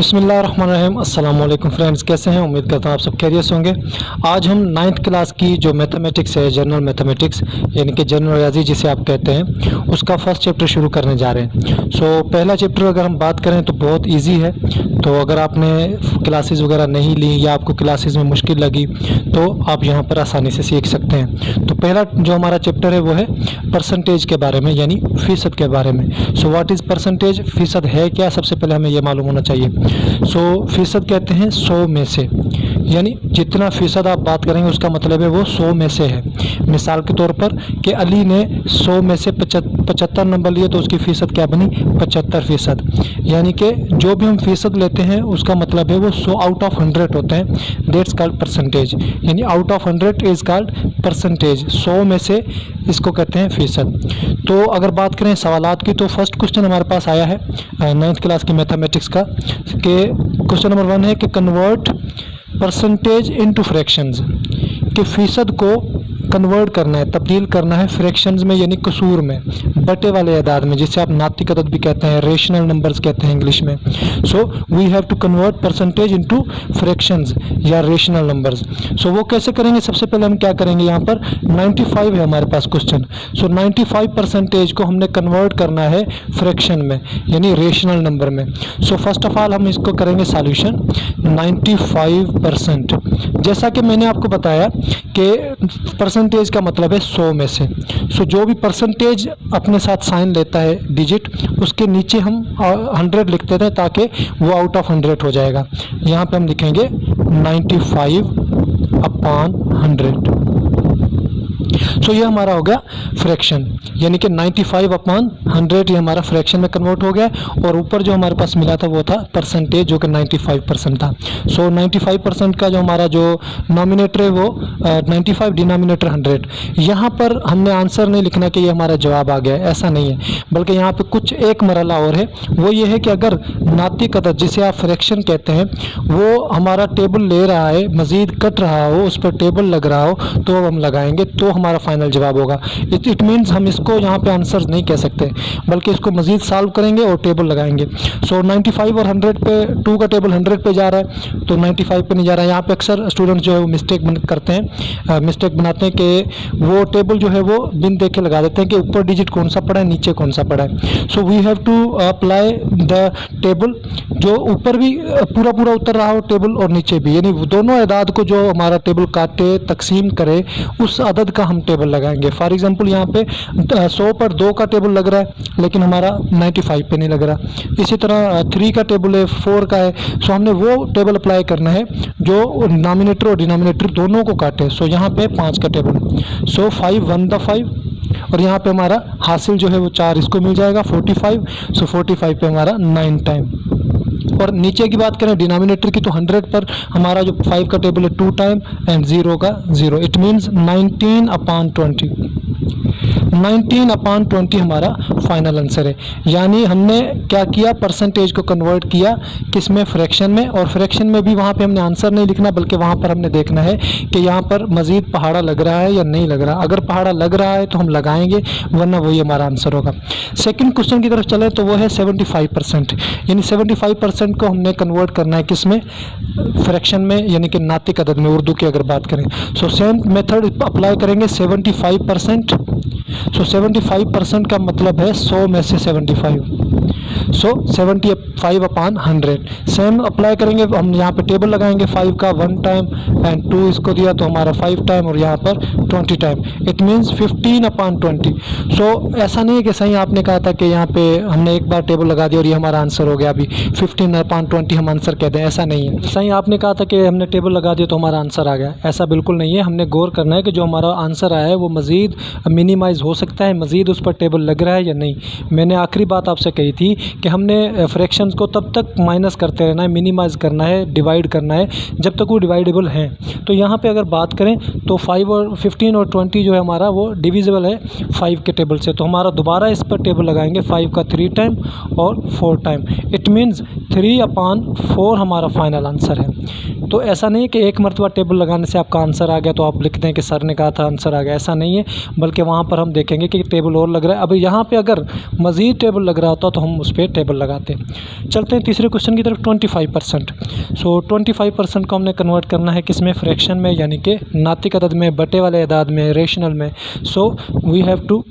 बिस्मिल्लाहिर्रहमानिर्रहीम। अस्सलाम वालेकुम फ्रेंड्स, कैसे हैं? उम्मीद करता हूँ आप सब खैरियत से होंगे। आज हम 9th क्लास की जो मैथमेटिक्स है, जनरल मैथमेटिक्स यानी कि जनरल रियाजी जिसे आप कहते हैं, उसका फर्स्ट चैप्टर शुरू करने जा रहे हैं। पहला चैप्टर अगर हम बात करें तो बहुत ईजी है। तो अगर आपने क्लासेस वगैरह नहीं ली या आपको क्लासेस में मुश्किल लगी तो आप यहाँ पर आसानी से सीख सकते हैं। तो पहला जो हमारा चैप्टर है वो है परसेंटेज के बारे में, यानी फ़ीसद के बारे में। What is percentage? फ़ीसद है क्या? सबसे पहले हमें ये मालूम होना चाहिए। फ़ीसद कहते हैं 100 में से, यानी जितना फ़ीसद आप बात करेंगे उसका मतलब है वो 100 में से है। मिसाल के तौर पर कि अली ने 100 में से 75 नंबर लिए तो उसकी फ़ीसद क्या बनी? 75%। यानी कि जो भी हम फ़ीसद लेते हैं उसका मतलब है वो 100 आउट ऑफ 100 होते हैं। दैट्स कॉल्ड परसेंटेज, यानी out of 100 is called percentage. 100 में से इसको कहते हैं फ़ीसद। तो अगर बात करें सवालात की तो फर्स्ट क्वेश्चन हमारे पास आया है 9th क्लास की मैथमेटिक्स का, कि क्वेश्चन नंबर 1 है कि कन्वर्ट परसेंटेज इनटू फ्रैक्शंस, कि फ़ीसद को कन्वर्ट करना है, तब्दील करना है फ्रैक्शंस में, यानी कसूर में, बटे वाले अदाद में, जिसे आप नातिक अदद भी कहते हैं, रेशनल नंबर्स कहते हैं इंग्लिश में। We have to convert percentage into fractions या रेशनल नंबर्स। वो कैसे करेंगे? सबसे पहले हम क्या करेंगे, यहाँ पर 95 है हमारे पास क्वेश्चन। 95% को हमने कन्वर्ट करना है फ्रैक्शन में, यानी रेशनल नंबर में। फर्स्ट ऑफ ऑल हम इसको करेंगे सॉल्यूशन 95%। जैसा कि मैंने आपको बताया कि परसेंटेज का मतलब है 100 में से। जो भी परसेंटेज अपने साथ साइन लेता है डिजिट, उसके नीचे हम 100 लिख देते हैं ताकि वो आउट ऑफ 100 हो जाएगा। यहाँ पे हम लिखेंगे 95/100। ये हमारा हो गया फ्रैक्शन, यानी कि 95/100 ये हमारा फ्रैक्शन में कन्वर्ट हो गया। और ऊपर जो हमारे पास मिला था वो था परसेंटेज, जो कि 95% था। 95% का जो हमारा जो नॉमिनेटर है वो 95, डिनोमिनेटर 100। यहाँ पर हमने आंसर नहीं लिखना कि ये हमारा जवाब आ गया, ऐसा नहीं है, बल्कि यहाँ पे कुछ एक मरला और है। वो ये है कि अगर नातिक अदद जिसे आप फ्रैक्शन कहते हैं वो हमारा टेबल ले रहा है, मज़ीद कट रहा हो, उस पर टेबल लग रहा हो, तो हम लगाएंगे तो हमारा फाइनल जवाब होगा। इट मीन्स हम इसको यहाँ पे आंसर नहीं कह सकते, बल्कि इसको मज़ीद सॉल्व करेंगे और टेबल लगाएंगे। 95 और 100 पे 2 का टेबल 100 पे जा रहा है तो 95 पे नहीं जा रहा है। यहाँ पे अक्सर स्टूडेंट जो है वो मिस्टेक करते हैं, मिस्टेक बनाते हैं कि वो टेबल जो है वो बिन देखे लगा देते हैं कि ऊपर डिजिट कौन सा पड़ा है, नीचे कौन सा पड़ा है। We have to apply the table, जो ऊपर भी पूरा पूरा उतर रहा हो टेबल और नीचे भी, यानी दोनों अदाद को जो हमारा टेबल काटे, तकसीम करे, उस अदद का हम टेबल लगाएंगे। फॉर एग्जांपल यहाँ पे 100 पर 2 का टेबल लग रहा है लेकिन हमारा 95 पे नहीं लग रहा। इसी तरह 3 का टेबल है, 4 का है, हमने वो टेबल अप्लाई करना है जो नॉमिनेटर और डिनोमिनेटर दोनों को काटे। यहाँ पे 5 का टेबल, 5 1 द 5, और यहाँ पे हमारा हासिल जो है वो 4 इसको मिल जाएगा 45। 45 पे हमारा 9 टाइम। और नीचे की बात करें डिनोमिनेटर की तो 100 पर हमारा जो 5 का टेबल है 2 टाइम एंड 0 का 0। It means 19/20। 19/20 हमारा फाइनल आंसर है। यानी हमने क्या किया, परसेंटेज को कन्वर्ट किया किस में? फ्रैक्शन में। और फ्रैक्शन में भी वहाँ पे हमने आंसर नहीं लिखना, बल्कि वहाँ पर हमने देखना है कि यहाँ पर मज़ीद पहाड़ा लग रहा है या नहीं लग रहा। अगर पहाड़ा लग रहा है तो हम लगाएंगे, वरना वही हमारा आंसर होगा। सेकंड क्वेश्चन की तरफ चले तो वो है 75%, यानी 75% को हमने कन्वर्ट करना है किस में? फ्रैक्शन में, यानी कि नातिक अदद में, उर्दू की अगर बात करें। सेम मेथड अप्लाई करेंगे 75%। 75% का मतलब है 100 में से 75। 75/100 सेम अप्लाई करेंगे हम। यहाँ पे टेबल लगाएंगे 5 का 1 टाइम एंड 2 इसको दिया तो हमारा 5 टाइम, और यहाँ पर 20 टाइम। It means 15/20। ऐसा नहीं है कि सही आपने कहा था कि यहाँ पे हमने एक बार टेबल लगा दिया और ये हमारा आंसर हो गया, अभी 15/20 हम आंसर कहते हैं, ऐसा नहीं है। सही आपने कहा था कि हमने टेबल लगा दिया तो हमारा आंसर आ गया, ऐसा बिल्कुल नहीं है। हमने गौर करना है कि जो हमारा आंसर आया है वो मज़ीद मिनिमाइज़ हो सकता है, मज़ीद उस पर टेबल लग रहा है या नहीं। मैंने आखिरी बात आपसे कही थी कि हमने फ्रैक्शंस को तब तक माइनस करते रहना है, मिनिमाइज़ करना है, डिवाइड करना है जब तक वो डिवाइडेबल हैं। तो यहाँ पे अगर बात करें तो 15 और 20 जो है हमारा वो डिविजिबल है 5 के टेबल से। तो हमारा दोबारा इस पर टेबल लगाएंगे 5 का 3 टाइम और 4 टाइम। इट मीन्स 3/4 हमारा फाइनल आंसर है। तो ऐसा नहीं है कि एक मरतबा टेबल लगाने से आपका आंसर आ गया तो आप लिख दें कि सर ने कहा था आंसर आ गया, ऐसा नहीं है। बल्कि वहाँ पर हम देखेंगे कि टेबल और लग रहा है। अब यहाँ पे अगर मज़ीद टेबल लग रहा होता तो हम उस उस पर टेबल लगाते हैं। चलते हैं तीसरे क्वेश्चन की तरफ, 25%। सो 25% को हमने कन्वर्ट करना है किस में, फ्रैक्शन में, यानी कि नातिक अदद में, बटे वाले अदाद में, रेशनल में। So we have to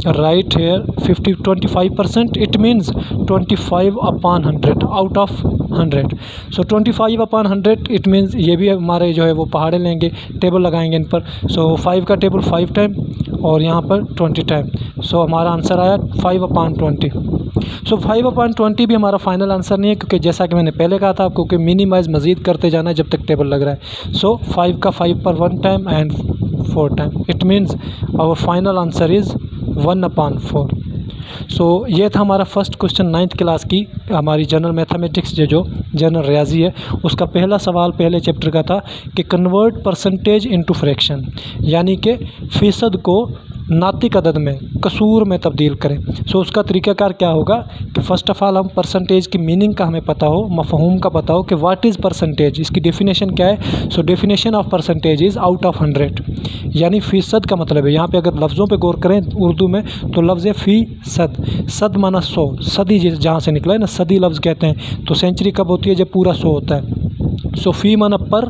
write here 25%, it means 25/100 out of 100। So 25/100 it means ये भी हमारे जो है वो पहाड़े लेंगे, टेबल लगाएंगे इन पर। सो 5 का टेबल 5 टाइम और यहाँ पर 20 टाइम। सो हमारा आंसर आया 5/20। सो 5/20 भी हमारा फाइनल आंसर नहीं है, क्योंकि जैसा कि मैंने पहले कहा था आपको कि मिनिमाइज़ मज़ीद करते जाना है जब तक टेबल लग रहा है। सो 5 का 5 पर 1 time and 4 time, it means our final answer is 1/4। So ये था हमारा फर्स्ट क्वेश्चन 9th क्लास की हमारी जनरल मैथमेटिक्स जो जनरल रियाजी है, उसका पहला सवाल पहले चैप्टर का था कि कन्वर्ट परसेंटेज इनटू फ्रैक्शन, यानी कि फ़ीसद को नातिक अदद में, कसूर में तब्दील करें। सो उसका तरीक़ाकार क्या होगा कि फ़र्स्ट ऑफ़ ऑल हम परसेंटेज की मीनिंग का हमें पता हो, मफ़हूम का पता हो कि व्हाट इज़ परसेंटेज, इसकी डेफिनेशन क्या है। So definition of percentage is out of 100, यानी फ़ीसद का मतलब है। यहाँ पे अगर लफ्ज़ों पे गौर करें उर्दू में तो लफ्ज़ है फ़ीसद, सद माना 100, सदी जहाँ से निकला है ना, सदी लफ्ज़ कहते हैं। तो सेंचुरी कब होती है, जब पूरा 100 होता है। सो फ़ी माना पर,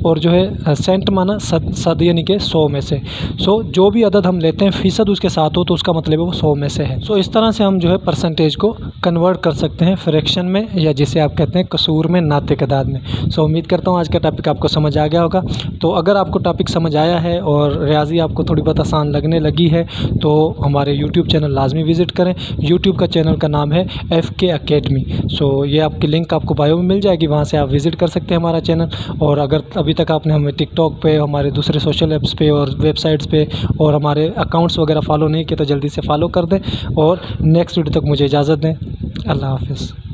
और जो है सेंट माना सद यानी कि 100 में से। सो जो भी अदद हम लेते हैं फ़ीसद उसके साथ हो तो उसका मतलब है वो 100 में से है। सो इस तरह से हम जो है परसेंटेज को कन्वर्ट कर सकते हैं फ्रैक्शन में, या जिसे आप कहते हैं कसूर में, नातिक अदाद में। सो उम्मीद करता हूँ आज का टॉपिक आपको समझ आ गया होगा। तो अगर आपको टॉपिक समझ आया है और रियाजी आपको थोड़ी बहुत आसान लगने लगी है तो हमारे यूट्यूब चैनल लाजमी विज़िट करें। यूट्यूब का चैनल का नाम है FK अकेडमी। सो ये आपकी लिंक आपको बायो में मिल जाएगी, वहाँ से आप विज़िट कर सकते हैं हमारा चैनल। और अगर अभी तक आपने हमें टिकटॉक पे, हमारे दूसरे सोशल ऐप्स पे और वेबसाइट्स पे और हमारे अकाउंट्स वगैरह फॉलो नहीं किए तो जल्दी से फॉलो कर दें। और नेक्स्ट वीडियो तक मुझे इजाज़त दें। अल्लाह हाफ़िज़।